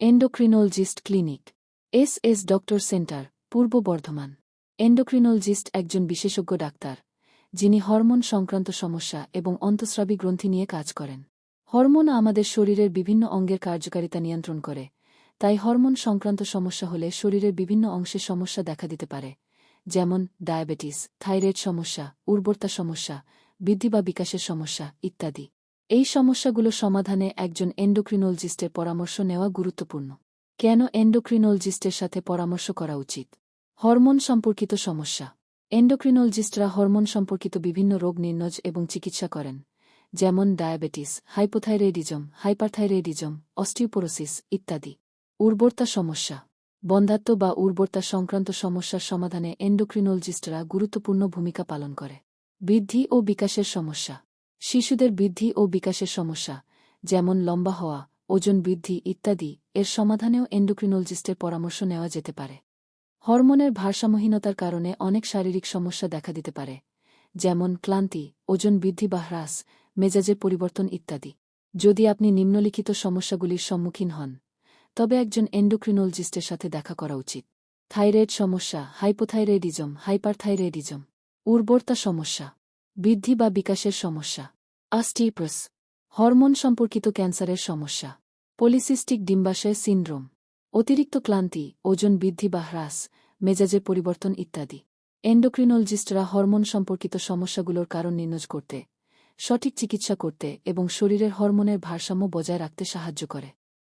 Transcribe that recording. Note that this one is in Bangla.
Endocrinologist clinic S doctor centre, পূর্ব বর্ধমান। এন্ডোক্রিনোলজিস্ট একজন বিশেষজ্ঞ ডাক্তার, যিনি হরমোন সংক্রান্ত সমস্যা এবং অন্তঃস্রাবী গ্রন্থি নিয়ে কাজ করেন। হরমোন আমাদের শরীরের বিভিন্ন অঙ্গের কার্যকারিতা নিয়ন্ত্রণ করে, তাই হরমোন সংক্রান্ত সমস্যা হলে শরীরের বিভিন্ন অংশে সমস্যা দেখা দিতে পারে, যেমন ডায়াবেটিস, থাইরয়েড সমস্যা, উর্বরতা সমস্যা, বৃদ্ধি বা বিকাশের সমস্যা ইত্যাদি। এই সমস্যাগুলো সমাধানে একজন এন্ডোক্রিনোলজিস্টের পরামর্শ নেওয়া গুরুত্বপূর্ণ। কেন এন্ডোক্রিনোলজিস্টের সাথে পরামর্শ করা উচিত? হরমোন সম্পর্কিত সমস্যা। এন্ডোক্রিনোলজিস্টরা হরমোন সম্পর্কিত বিভিন্ন রোগ নির্ণয় এবং চিকিৎসা করেন, যেমন ডায়াবেটিস, হাইপোথাইরয়েডিজম, হাইপারথাইরয়েডিজম, অস্টিওপোরোসিস ইত্যাদি। উর্বরতা সমস্যা। বন্ধ্যাত্ব বা উর্বরতা সংক্রান্ত সমস্যার সমাধানে এন্ডোক্রিনোলজিস্টরা গুরুত্বপূর্ণ ভূমিকা পালন করে। বৃদ্ধি ও বিকাশের সমস্যা। শিশুদের বৃদ্ধি ও বিকাশের সমস্যা, যেমন লম্বা হওয়া, ওজন বৃদ্ধি ইত্যাদি, এর সমাধানেও এন্ডোক্রিনোলজিস্টের পরামর্শ নেওয়া যেতে পারে। হরমোনের ভারসাম্যহীনতার কারণে অনেক শারীরিক সমস্যা দেখা দিতে পারে, যেমন ক্লান্তি, ওজন বৃদ্ধি বা হ্রাস, মেজাজের পরিবর্তন ইত্যাদি। যদি আপনি নিম্নলিখিত সমস্যাগুলির সম্মুখীন হন, তবে একজন এন্ডোক্রিনোলজিস্টের সাথে দেখা করা উচিত। থাইরয়েড সমস্যা, হাইপোথাইরয়েডিজম, হাইপারথাইরয়েডিজম। উর্বরতা সমস্যা, বৃদ্ধি বা বিকাশের সমস্যা, অস্টিওপোরোসিস। হরমোন সম্পর্কিত ক্যান্সারের সমস্যা, পলিসিস্টিক ডিম্বাশয় সিনড্রোম। অতিরিক্ত ক্লান্তি, ওজন বৃদ্ধি বা হ্রাস, মেজাজের পরিবর্তন ইত্যাদি। এন্ডোক্রিনোলজিস্টরা হরমোন সম্পর্কিত সমস্যাগুলোর কারণ নির্ণয় করতে, সঠিক চিকিৎসা করতে এবং শরীরের হরমোনের ভারসাম্য বজায় রাখতে সাহায্য করে।